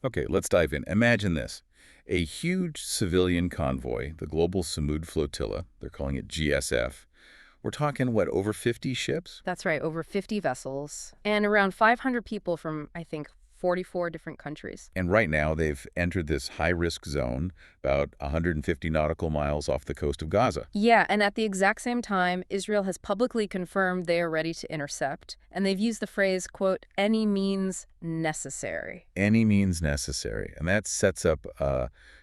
Okay, let's dive in. Imagine this. A huge civilian convoy, the Global Sumud Flotilla, they're calling it GSF. We're talking, what, over 50 ships? That's right, over 50 vessels and around 500 people from, I think, 44 different countries. And right now they've entered this high-risk zone about 150 nautical miles off the coast of Gaza. Yeah, and at the exact same time, Israel has publicly confirmed they are ready to intercept, and they've used the phrase, quote, any means necessary. Any means necessary. And that sets up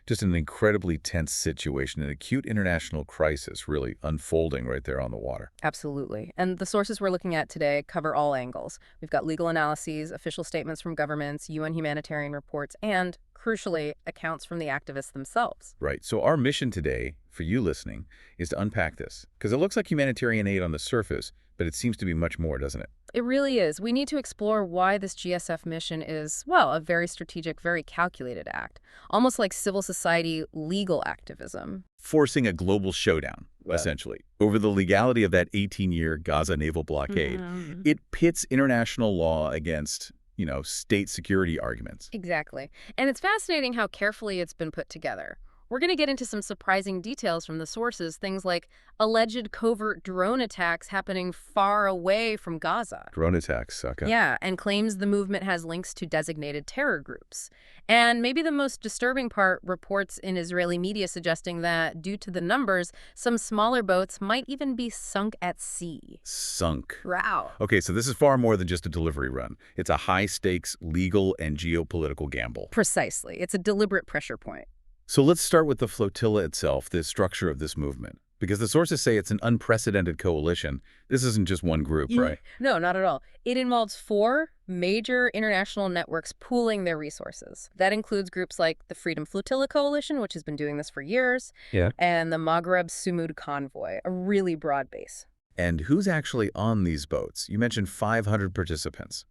just an incredibly tense situation, an acute international crisis really unfolding right there on the water. Absolutely. And the sources we're looking at today cover all angles. We've got legal analyses, official statements from governments, UN humanitarian reports, and, crucially, accounts from the activists themselves. Right. So our mission today, for you listening, is to unpack this. Because it looks like humanitarian aid on the surface, but it seems to be much more, doesn't it? It really is. We need to explore why this GSF mission is, well, a very strategic, very calculated act, almost like civil society legal activism. Forcing a global showdown, essentially, over the legality of that 18-year Gaza naval blockade. It pits international law against, state security arguments. Exactly. And it's fascinating how carefully it's been put together. We're going to get into some surprising details from the sources, things like alleged covert drone attacks happening far away from Gaza. Drone attacks, okay. Yeah, and claims the movement has links to designated terror groups. And maybe the most disturbing part, reports in Israeli media suggesting that, due to the numbers, some smaller boats might even be sunk at sea. Sunk. Wow. Okay, so this is far more than just a delivery run. It's a high-stakes legal and geopolitical gamble. Precisely. It's a deliberate pressure point. So let's start with the flotilla itself, the structure of this movement. Because the sources say it's an unprecedented coalition. This isn't just one group, right? No, not at all. It involves 4 major international networks pooling their resources. That includes groups like the Freedom Flotilla Coalition, which has been doing this for years, and the Maghreb Sumud Convoy, a really broad base. And who's actually on these boats? You mentioned 500 participants.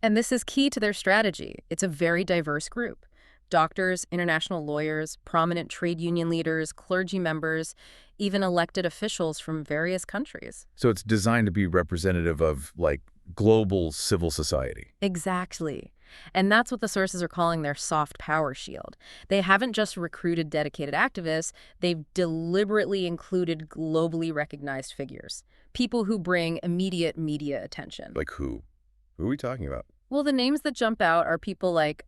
And this is key to their strategy. It's a very diverse group. Doctors, international lawyers, prominent trade union leaders, clergy members, even elected officials from various countries. So it's designed to be representative of, global civil society. Exactly. And that's what the sources are calling their soft power shield. They haven't just recruited dedicated activists, they've deliberately included globally recognized figures, people who bring immediate media attention. Like who? Who are we talking about? Well, the names that jump out are people like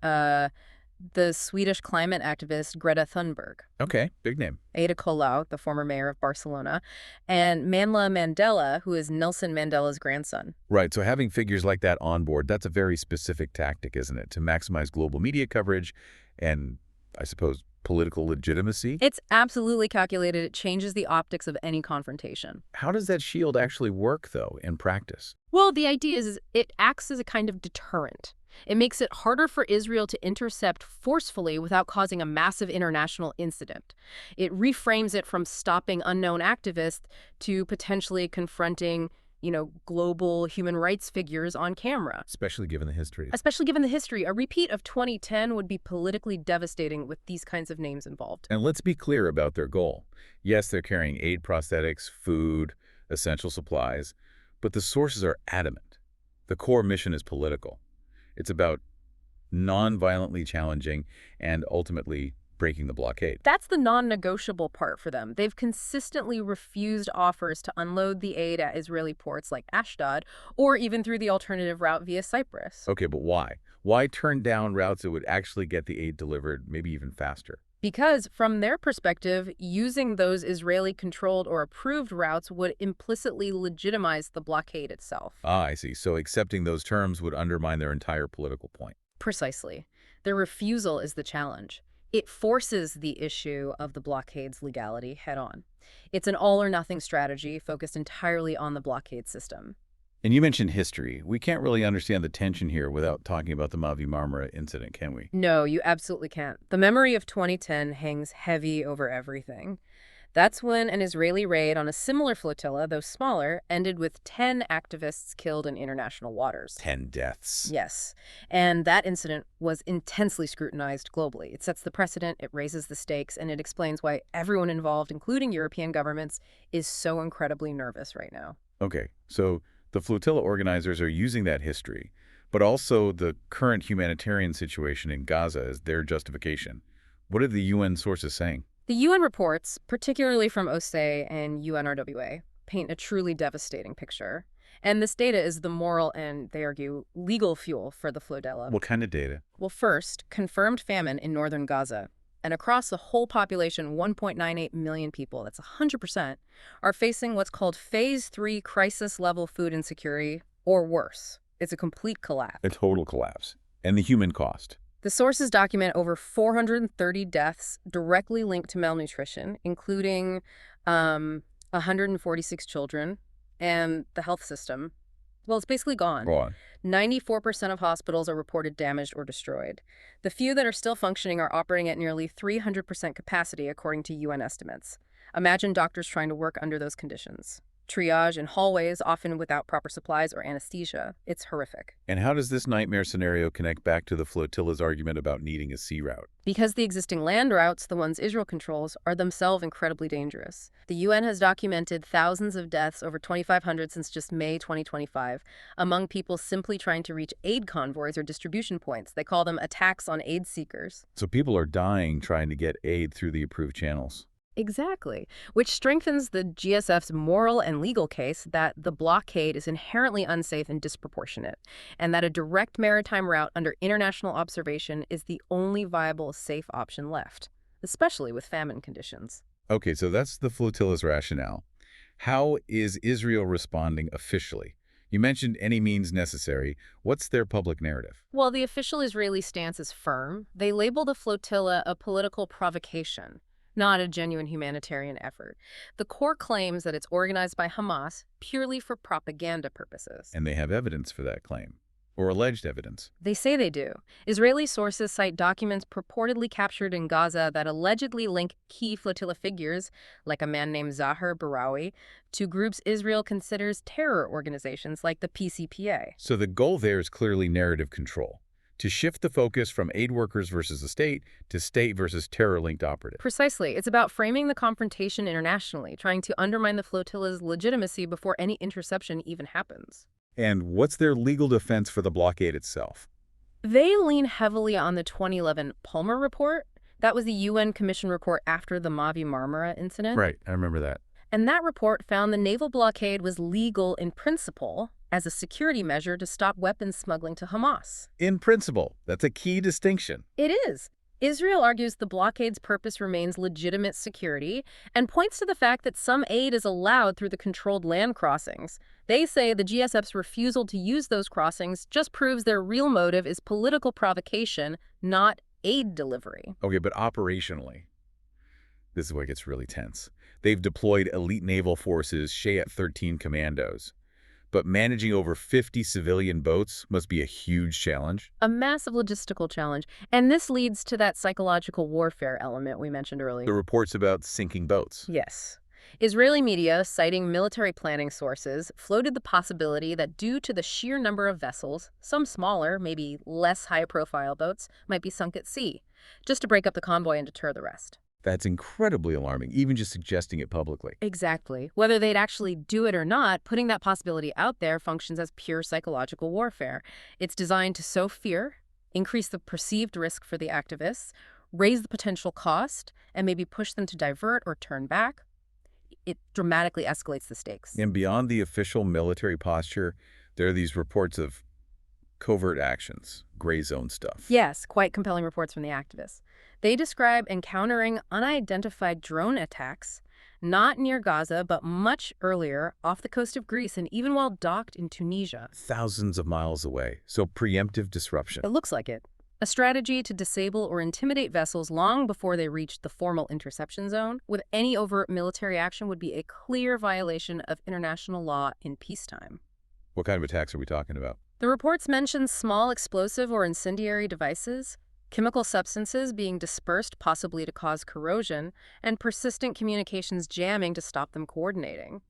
the Swedish climate activist Greta Thunberg. Okay, big name. Ada Colau, the former mayor of Barcelona, and Mandla, who is Nelson Mandela's grandson. Right, so having figures like that on board, that's a very specific tactic, isn't it? To maximize global media coverage and, I suppose, political legitimacy? It's absolutely calculated. It changes the optics of any confrontation. How does that shield actually work, though, in practice? Well, the idea is it acts as a kind of deterrent. It makes it harder for Israel to intercept forcefully without causing a massive international incident. It reframes it from stopping unknown activists to potentially confronting, global human rights figures on camera. Especially given the history. Especially given the history. A repeat of 2010 would be politically devastating with these kinds of names involved. And let's be clear about their goal. Yes, they're carrying aid prosthetics, food, essential supplies, but the sources are adamant. The core mission is political. It's about non-violently challenging and ultimately breaking the blockade. That's the non-negotiable part for them. They've consistently refused offers to unload the aid at Israeli ports like Ashdod or even through the alternative route via Cyprus. Okay, but why? Why turn down routes that would actually get the aid delivered maybe even faster? Because from their perspective, using those Israeli-controlled or approved routes would implicitly legitimize the blockade itself. Ah, I see. So accepting those terms would undermine their entire political point. Precisely. Their refusal is the challenge. It forces the issue of the blockade's legality head-on. It's an all-or-nothing strategy focused entirely on the blockade system. And you mentioned history. We can't really understand the tension here without talking about the Mavi Marmara incident, can we? No, you absolutely can't. The memory of 2010 hangs heavy over everything. That's when an Israeli raid on a similar flotilla, though smaller, ended with 10 activists killed in international waters. 10 deaths. Yes. And that incident was intensely scrutinized globally. It sets the precedent, it raises the stakes, and it explains why everyone involved, including European governments, is so incredibly nervous right now. Okay, so the flotilla organizers are using that history, but also the current humanitarian situation in Gaza as their justification. What are the UN sources saying? The UN reports, particularly from OSCE and UNRWA, paint a truly devastating picture. And this data is the moral and, they argue, legal fuel for the flotilla. What kind of data? Well, first, confirmed famine in northern Gaza. And across the whole population, 1.98 million people, that's 100%, are facing what's called Phase 3 crisis-level food insecurity, or worse. It's a complete collapse. A total collapse. And the human cost. The sources document over 430 deaths directly linked to malnutrition, including 146 children, and the health system. Well, it's basically gone. Go on. 94% of hospitals are reported damaged or destroyed. The few that are still functioning are operating at nearly 300% capacity, according to UN estimates. Imagine doctors trying to work under those conditions. Triage in hallways, often without proper supplies or anesthesia. It's horrific. And how does this nightmare scenario connect back to the flotilla's argument about needing a sea route? Because the existing land routes, the ones Israel controls, are themselves incredibly dangerous. The UN has documented thousands of deaths, over 2,500 since just May 2025, among people simply trying to reach aid convoys or distribution points. They call them attacks on aid seekers. So people are dying trying to get aid through the approved channels. Exactly, which strengthens the GSF's moral and legal case that the blockade is inherently unsafe and disproportionate, and that a direct maritime route under international observation is the only viable, safe option left, especially with famine conditions. Okay, so that's the flotilla's rationale. How is Israel responding officially? You mentioned any means necessary. What's their public narrative? Well, the official Israeli stance is firm. They label the flotilla a political provocation, not a genuine humanitarian effort. The core claims that it's organized by Hamas purely for propaganda purposes. And they have evidence for that claim, or alleged evidence. They say they do. Israeli sources cite documents purportedly captured in Gaza that allegedly link key flotilla figures, like a man named Zahar Barawi, to groups Israel considers terror organizations like the PCPA. So the goal there is clearly narrative control, to shift the focus from aid workers versus the state to state versus terror-linked operatives. Precisely. It's about framing the confrontation internationally, trying to undermine the flotilla's legitimacy before any interception even happens. And what's their legal defense for the blockade itself? They lean heavily on the 2011 Palmer Report. That was the UN Commission report after the Mavi Marmara incident. Right, I remember that. And that report found the naval blockade was legal in principle as a security measure to stop weapons smuggling to Hamas. In principle, that's a key distinction. It is. Israel argues the blockade's purpose remains legitimate security and points to the fact that some aid is allowed through the controlled land crossings. They say the GSF's refusal to use those crossings just proves their real motive is political provocation, not aid delivery. Okay, but operationally, this is where it gets really tense. They've deployed elite naval forces, Shayat 13 commandos. But managing over 50 civilian boats must be a huge challenge. A massive logistical challenge. And this leads to that psychological warfare element we mentioned earlier. The reports about sinking boats. Yes. Israeli media, citing military planning sources, floated the possibility that due to the sheer number of vessels, some smaller, maybe less high-profile boats might be sunk at sea, just to break up the convoy and deter the rest. That's incredibly alarming, even just suggesting it publicly. Exactly. Whether they'd actually do it or not, putting that possibility out there functions as pure psychological warfare. It's designed to sow fear, increase the perceived risk for the activists, raise the potential cost, and maybe push them to divert or turn back. It dramatically escalates the stakes. And beyond the official military posture, there are these reports of covert actions, gray zone stuff. Yes, quite compelling reports from the activists. They describe encountering unidentified drone attacks, not near Gaza, but much earlier, off the coast of Greece, and even while docked in Tunisia. Thousands of miles away, so preemptive disruption. It looks like it. A strategy to disable or intimidate vessels long before they reach the formal interception zone with any overt military action would be a clear violation of international law in peacetime. What kind of attacks are we talking about? The reports mention small explosive or incendiary devices, chemical substances being dispersed possibly to cause corrosion, and persistent communications jamming to stop them coordinating.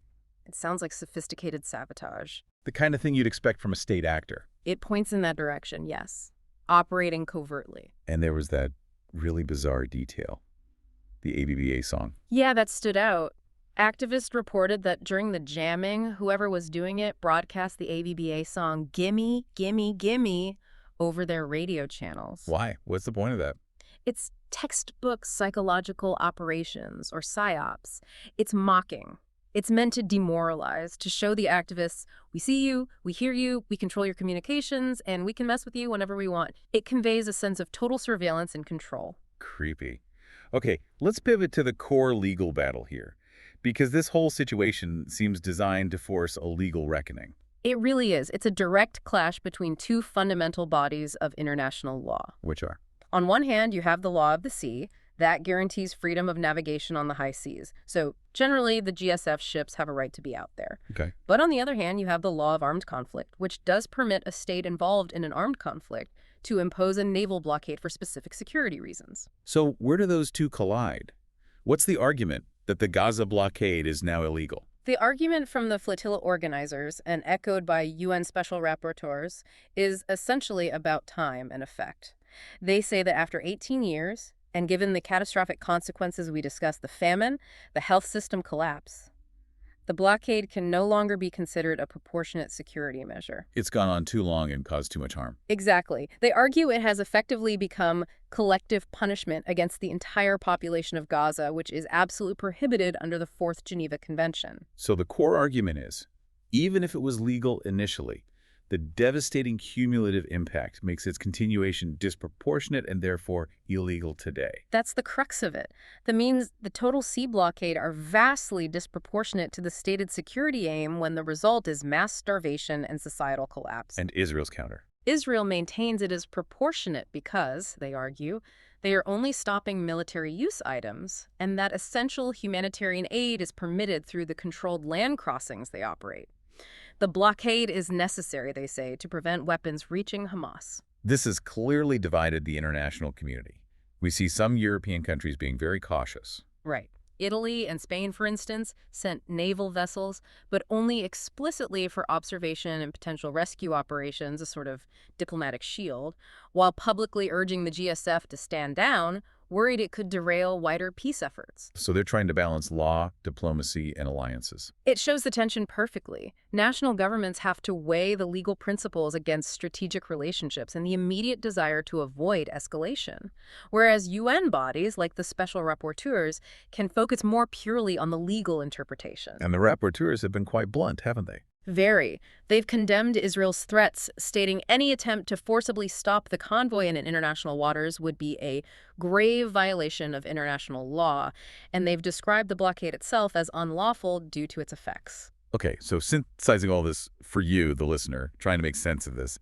It sounds like sophisticated sabotage. The kind of thing you'd expect from a state actor. It points in that direction, yes. Operating covertly. And there was that really bizarre detail, the ABBA song. Yeah, that stood out. Activists reported that during the jamming, whoever was doing it broadcast the AVBA song Gimme, Gimme, Gimme over their radio channels. Why? What's the point of that? It's textbook psychological operations, or psyops. It's mocking. It's meant to demoralize, to show the activists, we see you, we hear you, we control your communications, and we can mess with you whenever we want. It conveys a sense of total surveillance and control. Creepy. Okay, let's pivot to the core legal battle here, because this whole situation seems designed to force a legal reckoning. It really is. It's a direct clash between two fundamental bodies of international law. Which are? On one hand, you have the law of the sea. That guarantees freedom of navigation on the high seas. So generally, the GSF ships have a right to be out there. Okay. But on the other hand, you have the law of armed conflict, which does permit a state involved in an armed conflict to impose a naval blockade for specific security reasons. So where do those two collide? What's the argument that the Gaza blockade is now illegal? The argument from the flotilla organizers, and echoed by UN special rapporteurs, is essentially about time and effect. They say that after 18 years, and given the catastrophic consequences we discussed, the famine, the health system collapse, the blockade can no longer be considered a proportionate security measure. It's gone on too long and caused too much harm. Exactly. They argue it has effectively become collective punishment against the entire population of Gaza, which is absolutely prohibited under the Fourth Geneva Convention. So the core argument is, even if it was legal initially, the devastating cumulative impact makes its continuation disproportionate and therefore illegal today. That's the crux of it. That means the total sea blockade are vastly disproportionate to the stated security aim when the result is mass starvation and societal collapse. And Israel's counter. Israel maintains it is proportionate because, they argue, they are only stopping military use items, and that essential humanitarian aid is permitted through the controlled land crossings they operate. The blockade is necessary, they say, to prevent weapons reaching Hamas. This has clearly divided the international community. We see some European countries being very cautious. Right. Italy and Spain, for instance, sent naval vessels, but only explicitly for observation and potential rescue operations, a sort of diplomatic shield, while publicly urging the GSF to stand down, worried it could derail wider peace efforts. So they're trying to balance law, diplomacy, and alliances. It shows the tension perfectly. National governments have to weigh the legal principles against strategic relationships and the immediate desire to avoid escalation, whereas UN bodies, like the special rapporteurs, can focus more purely on the legal interpretation. And the rapporteurs have been quite blunt, haven't they? Very. They've condemned Israel's threats, stating any attempt to forcibly stop the convoy in international waters would be a grave violation of international law, and they've described the blockade itself as unlawful due to its effects. Okay, so synthesizing all this for you, the listener, trying to make sense of this,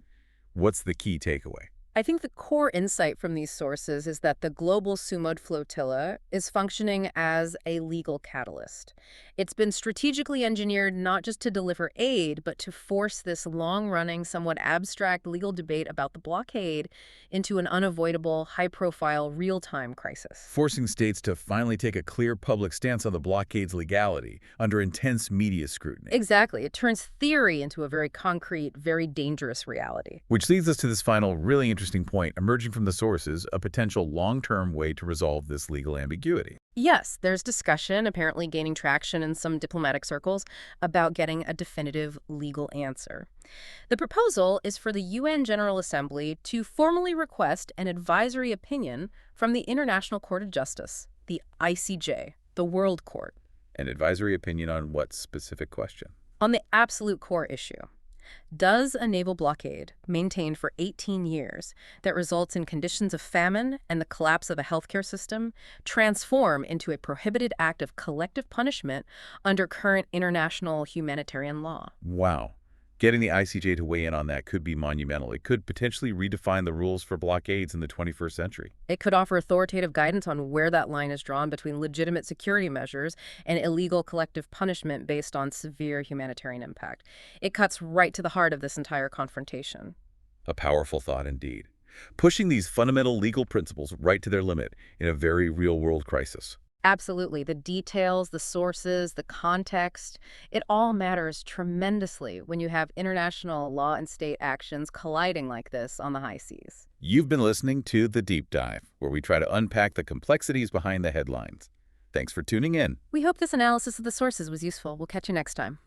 what's the key takeaway? I think the core insight from these sources is that the Global Sumud Flotilla is functioning as a legal catalyst. It's been strategically engineered not just to deliver aid, but to force this long-running, somewhat abstract legal debate about the blockade into an unavoidable, high-profile, real-time crisis. Forcing states to finally take a clear public stance on the blockade's legality under intense media scrutiny. Exactly. It turns theory into a very concrete, very dangerous reality. Which leads us to this final, really interesting point emerging from the sources, a potential long-term way to resolve this legal ambiguity. Yes, there's discussion, apparently gaining traction in some diplomatic circles, about getting a definitive legal answer. The proposal is for the UN General Assembly to formally request an advisory opinion from the International Court of Justice, the ICJ, the World Court. An advisory opinion on what specific question? On the absolute core issue. Does a naval blockade, maintained for 18 years, that results in conditions of famine and the collapse of a healthcare system, transform into a prohibited act of collective punishment under current international humanitarian law? Wow. Getting the ICJ to weigh in on that could be monumental. It could potentially redefine the rules for blockades in the 21st century. It could offer authoritative guidance on where that line is drawn between legitimate security measures and illegal collective punishment based on severe humanitarian impact. It cuts right to the heart of this entire confrontation. A powerful thought indeed. Pushing these fundamental legal principles right to their limit in a very real-world crisis. Absolutely. The details, the sources, the context, it all matters tremendously when you have international law and state actions colliding like this on the high seas. You've been listening to The Deep Dive, where we try to unpack the complexities behind the headlines. Thanks for tuning in. We hope this analysis of the sources was useful. We'll catch you next time.